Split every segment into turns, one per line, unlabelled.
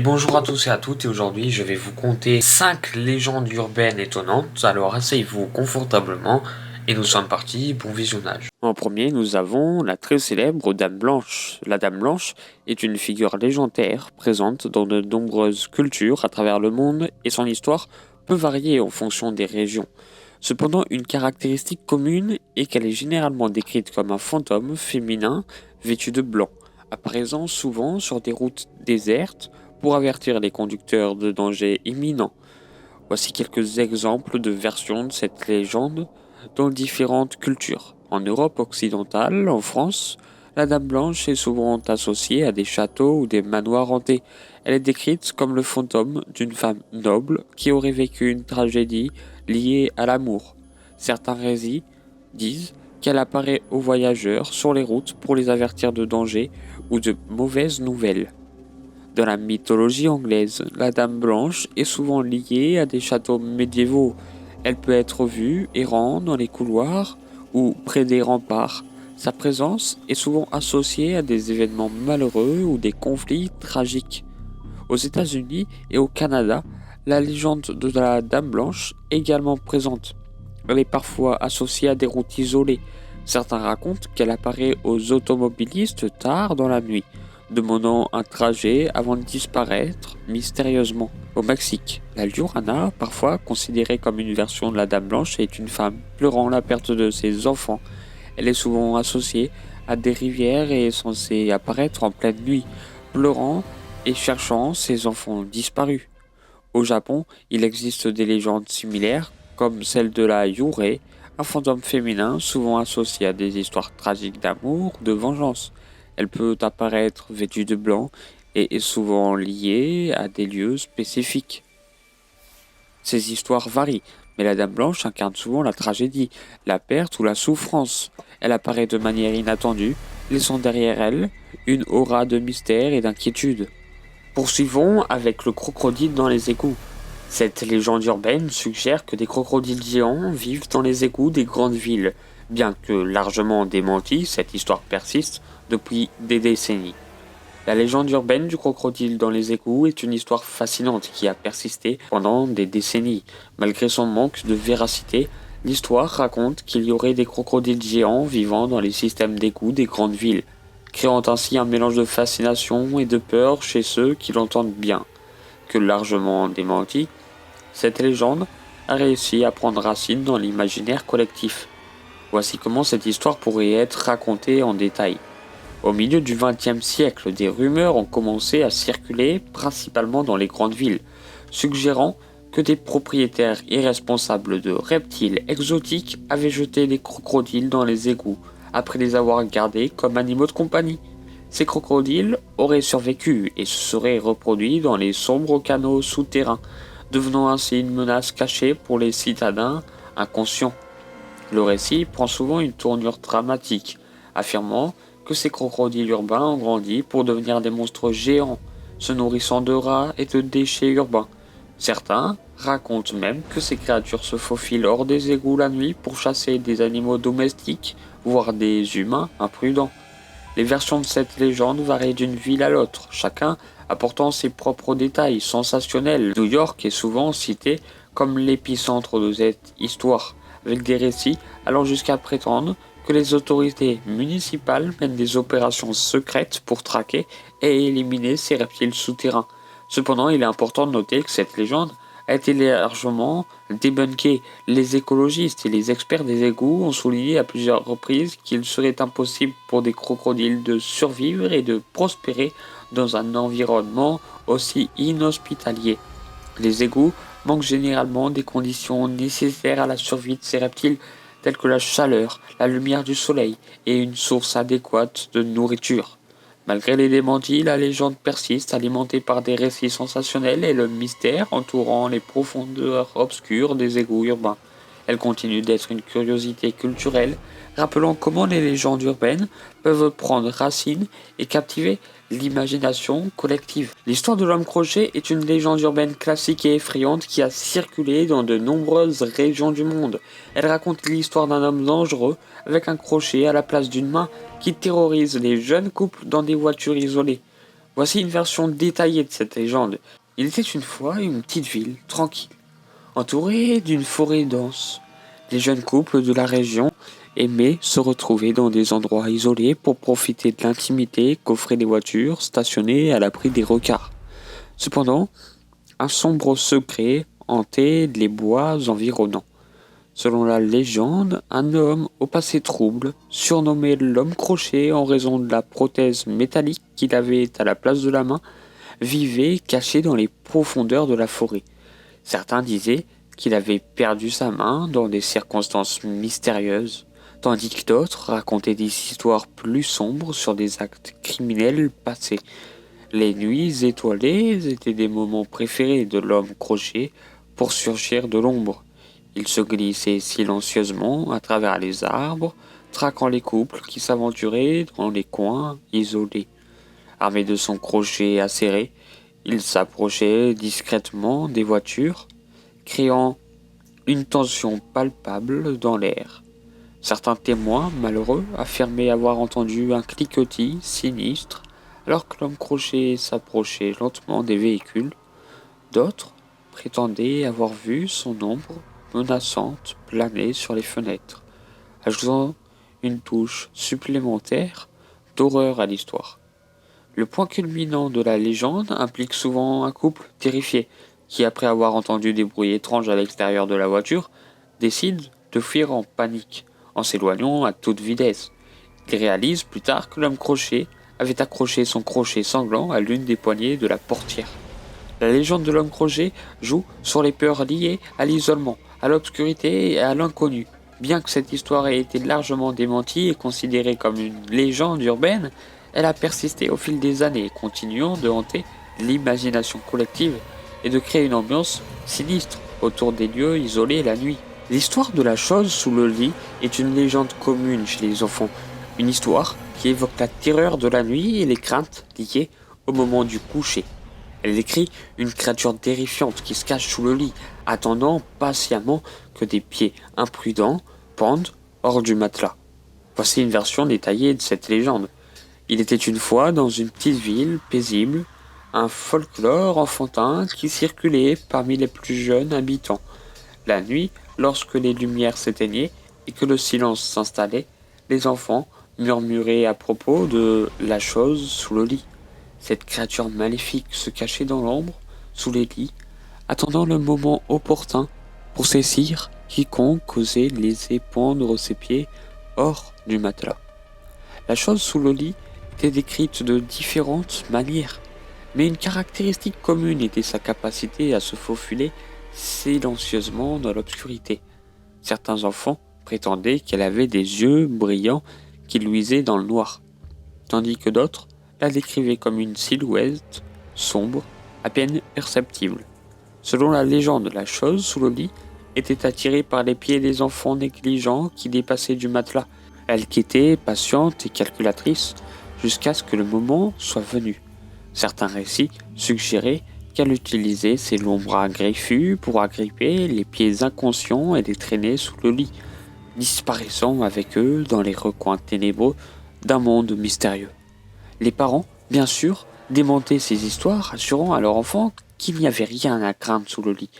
bonjour à tous et à toutes, et aujourd'hui je vais vous conter 5 légendes urbaines étonnantes, alors asseyez-vous confortablement et nous sommes partis pour visionnage. En premier, nous avons la très célèbre Dame Blanche. La Dame Blanche est une figure légendaire présente dans de nombreuses cultures à travers le monde et son histoire peut varier en fonction des régions. Cependant, une caractéristique commune est qu'elle est généralement décrite comme un fantôme féminin vêtu de blanc, apparaissant souvent sur des routes désertes pour avertir les conducteurs de dangers imminents. Voici quelques exemples de versions de cette légende dans différentes cultures. En Europe occidentale, en France, la Dame Blanche est souvent associée à des châteaux ou des manoirs hantés. Elle est décrite comme le fantôme d'une femme noble qui aurait vécu une tragédie liée à l'amour. Certains récits disent qu'elle apparaît aux voyageurs sur les routes pour les avertir de dangers ou de mauvaises nouvelles. Dans la mythologie anglaise, la Dame Blanche est souvent liée à des châteaux médiévaux. Elle peut être vue errant dans les couloirs ou près des remparts. Sa présence est souvent associée à des événements malheureux ou des conflits tragiques. Aux États-Unis et au Canada, la légende de la Dame Blanche est également présente. Elle est parfois associée à des routes isolées. Certains racontent qu'elle apparaît aux automobilistes tard dans la nuit, demandant un trajet avant de disparaître mystérieusement. Au Mexique, la Llorona, parfois considérée comme une version de la Dame Blanche, est une femme pleurant la perte de ses enfants. Elle est souvent associée à des rivières et est censée apparaître en pleine nuit, pleurant et cherchant ses enfants disparus. Au Japon, il existe des légendes similaires, comme celle de la Yurei, un fantôme féminin souvent associé à des histoires tragiques d'amour, de vengeance. Elle peut apparaître vêtue de blanc et est souvent liée à des lieux spécifiques. Ces histoires varient, mais la Dame Blanche incarne souvent la tragédie, la perte ou la souffrance. Elle apparaît de manière inattendue, laissant derrière elle une aura de mystère et d'inquiétude. Poursuivons avec le crocodile dans les égouts. Cette légende urbaine suggère que des crocodiles géants vivent dans les égouts des grandes villes. Bien que largement démentie, cette histoire persiste depuis des décennies. La légende urbaine du crocodile dans les égouts est une histoire fascinante qui a persisté pendant des décennies. Malgré son manque de véracité, l'histoire raconte qu'il y aurait des crocodiles géants vivant dans les systèmes d'égouts des grandes villes, créant ainsi un mélange de fascination et de peur chez ceux qui l'entendent bien. Que largement démentie, cette légende a réussi à prendre racine dans l'imaginaire collectif. Voici comment cette histoire pourrait être racontée en détail. Au milieu du XXe siècle, des rumeurs ont commencé à circuler, principalement dans les grandes villes, suggérant que des propriétaires irresponsables de reptiles exotiques avaient jeté des crocodiles dans les égouts, après les avoir gardés comme animaux de compagnie. Ces crocodiles auraient survécu et se seraient reproduits dans les sombres canaux souterrains, devenant ainsi une menace cachée pour les citadins inconscients. Le récit prend souvent une tournure dramatique, affirmant que ces crocodiles urbains ont grandi pour devenir des monstres géants, se nourrissant de rats et de déchets urbains. Certains racontent même que ces créatures se faufilent hors des égouts la nuit pour chasser des animaux domestiques, voire des humains imprudents. Les versions de cette légende varient d'une ville à l'autre, chacun apportant ses propres détails sensationnels. New York est souvent cité comme l'épicentre de cette histoire, avec des récits allant jusqu'à prétendre que les autorités municipales mènent des opérations secrètes pour traquer et éliminer ces reptiles souterrains. Cependant, il est important de noter que cette légende a été largement débunkée. Les écologistes et les experts des égouts ont souligné à plusieurs reprises qu'il serait impossible pour des crocodiles de survivre et de prospérer dans un environnement aussi inhospitalier. Les égouts manquent généralement des conditions nécessaires à la survie de ces reptiles, telles que la chaleur, la lumière du soleil et une source adéquate de nourriture. Malgré les démentis, la légende persiste, alimentée par des récits sensationnels et le mystère entourant les profondeurs obscures des égouts urbains. Elle continue d'être une curiosité culturelle, rappelant comment les légendes urbaines peuvent prendre racine et captiver l'imagination collective. L'histoire de l'homme crochet est une légende urbaine classique et effrayante qui a circulé dans de nombreuses régions du monde. Elle raconte l'histoire d'un homme dangereux avec un crochet à la place d'une main qui terrorise les jeunes couples dans des voitures isolées. Voici une version détaillée de cette légende. Il était une fois une petite ville, tranquille, entourée d'une forêt dense. Les jeunes couples de la région aimaient se retrouver dans des endroits isolés pour profiter de l'intimité qu'offraient les voitures stationnées à l'abri des regards. Cependant, un sombre secret hantait les bois environnants. Selon la légende, un homme au passé trouble, surnommé l'homme crochet en raison de la prothèse métallique qu'il avait à la place de la main, vivait caché dans les profondeurs de la forêt. Certains disaient qu'il avait perdu sa main dans des circonstances mystérieuses, tandis que d'autres racontaient des histoires plus sombres sur des actes criminels passés. Les nuits étoilées étaient des moments préférés de l'homme crochet pour surgir de l'ombre. Il se glissait silencieusement à travers les arbres, traquant les couples qui s'aventuraient dans les coins isolés. Armé de son crochet acéré, il s'approchait discrètement des voitures, créant une tension palpable dans l'air. Certains témoins malheureux affirmaient avoir entendu un cliquetis sinistre alors que l'homme crochet s'approchait lentement des véhicules. D'autres prétendaient avoir vu son ombre menaçante planer sur les fenêtres, ajoutant une touche supplémentaire d'horreur à l'histoire. Le point culminant de la légende implique souvent un couple terrifié qui, après avoir entendu des bruits étranges à l'extérieur de la voiture, décide de fuir en panique, en s'éloignant à toute vitesse. Il réalise plus tard que l'homme crochet avait accroché son crochet sanglant à l'une des poignées de la portière. La légende de l'homme crochet joue sur les peurs liées à l'isolement, à l'obscurité et à l'inconnu. Bien que cette histoire ait été largement démentie et considérée comme une légende urbaine, elle a persisté au fil des années, continuant de hanter l'imagination collective et de créer une ambiance sinistre autour des lieux isolés la nuit. L'histoire de la chose sous le lit est une légende commune chez les enfants, une histoire qui évoque la terreur de la nuit et les craintes liées au moment du coucher. Elle décrit une créature terrifiante qui se cache sous le lit, attendant patiemment que des pieds imprudents pendent hors du matelas. Voici une version détaillée de cette légende. Il était une fois dans une petite ville paisible, un folklore enfantin qui circulait parmi les plus jeunes habitants. La nuit, lorsque les lumières s'éteignaient et que le silence s'installait, les enfants murmuraient à propos de la chose sous le lit. Cette créature maléfique se cachait dans l'ombre, sous les lits, attendant le moment opportun pour saisir quiconque osait laisser pendre ses pieds hors du matelas. La chose sous le lit était décrite de différentes manières, mais une caractéristique commune était sa capacité à se faufiler silencieusement dans l'obscurité. Certains enfants prétendaient qu'elle avait des yeux brillants qui luisaient dans le noir, tandis que d'autres la décrivaient comme une silhouette sombre, à peine perceptible. Selon la légende, la chose sous le lit était attirée par les pieds des enfants négligents qui dépassaient du matelas. Elle quittait, patiente et calculatrice, jusqu'à ce que le moment soit venu. Certains récits suggéraient qu'elle utilisait ses longs bras griffus pour agripper les pieds inconscients et les traîner sous le lit, disparaissant avec eux dans les recoins ténébreux d'un monde mystérieux. Les parents, bien sûr, démentaient ces histoires, assurant à leur enfant qu'il n'y avait rien à craindre sous le lit.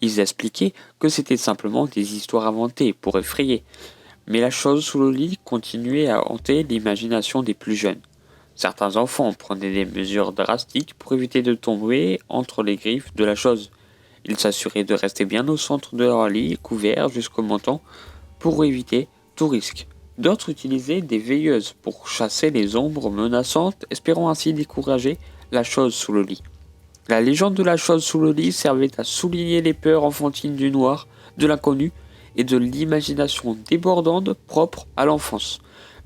Ils expliquaient que c'était simplement des histoires inventées pour effrayer. Mais la chose sous le lit continuait à hanter l'imagination des plus jeunes. Certains enfants prenaient des mesures drastiques pour éviter de tomber entre les griffes de la chose. Ils s'assuraient de rester bien au centre de leur lit, couverts jusqu'au menton, pour éviter tout risque. D'autres utilisaient des veilleuses pour chasser les ombres menaçantes, espérant ainsi décourager la chose sous le lit. La légende de la chose sous le lit servait à souligner les peurs enfantines du noir, de l'inconnu et de l'imagination débordante propre à l'enfance.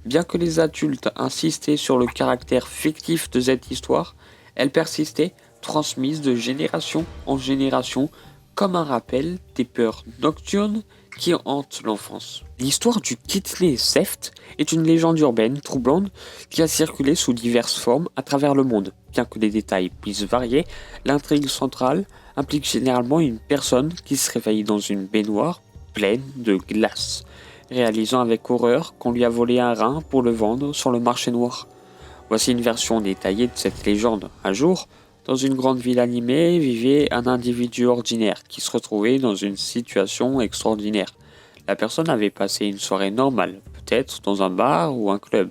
Bien que les adultes insistaient sur le caractère fictif de cette histoire, elle persistait, transmise de génération en génération, comme un rappel des peurs nocturnes qui hantent l'enfance. L'histoire du Kithné Seft est une légende urbaine troublante qui a circulé sous diverses formes à travers le monde. Bien que les détails puissent varier, l'intrigue centrale implique généralement une personne qui se réveille dans une baignoire pleine de glace, réalisant avec horreur qu'on lui a volé un rein pour le vendre sur le marché noir. Voici une version détaillée de cette légende. Un jour, dans une grande ville animée, vivait un individu ordinaire qui se retrouvait dans une situation extraordinaire. La personne avait passé une soirée normale, peut-être dans un bar ou un club,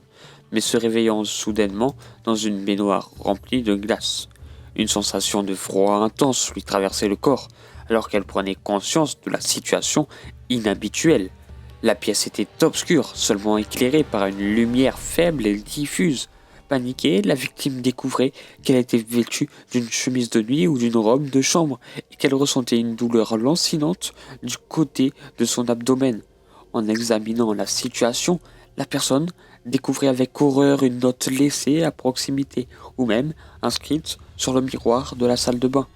mais se réveillant soudainement dans une baignoire remplie de glace. Une sensation de froid intense lui traversait le corps, alors qu'elle prenait conscience de la situation inhabituelle. La pièce était obscure, seulement éclairée par une lumière faible et diffuse. Paniquée, la victime découvrait qu'elle était vêtue d'une chemise de nuit ou d'une robe de chambre et qu'elle ressentait une douleur lancinante du côté de son abdomen. En examinant la situation, la personne découvrait avec horreur une note laissée à proximité ou même inscrite sur le miroir de la salle de bain.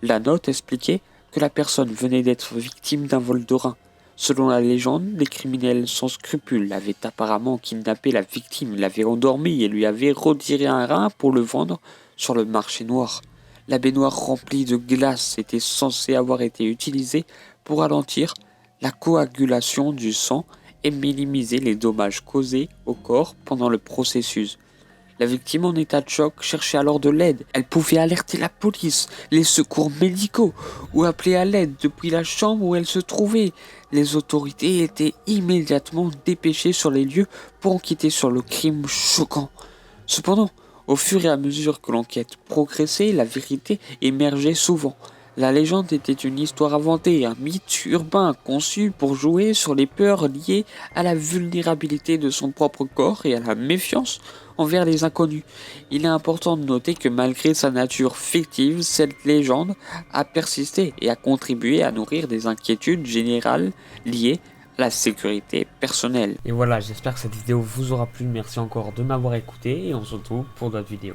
La note expliquait que la personne venait d'être victime d'un vol de rein. Selon la légende, les criminels sans scrupules avaient apparemment kidnappé la victime, l'avaient endormie et lui avaient retiré un rein pour le vendre sur le marché noir. La baignoire remplie de glace était censée avoir été utilisée pour ralentir la coagulation du sang et minimiser les dommages causés au corps pendant le processus. La victime en état de choc cherchait alors de l'aide. Elle pouvait alerter la police, les secours médicaux ou appeler à l'aide depuis la chambre où elle se trouvait. Les autorités étaient immédiatement dépêchées sur les lieux pour enquêter sur le crime choquant. Cependant, au fur et à mesure que l'enquête progressait, la vérité émergeait souvent. La légende était une histoire inventée, un mythe urbain conçu pour jouer sur les peurs liées à la vulnérabilité de son propre corps et à la méfiance envers les inconnus. Il est important de noter que malgré sa nature fictive, cette légende a persisté et a contribué à nourrir des inquiétudes générales liées à la sécurité personnelle. Et voilà, j'espère que cette vidéo vous aura plu. Merci encore de m'avoir écouté et on se retrouve pour d'autres vidéos.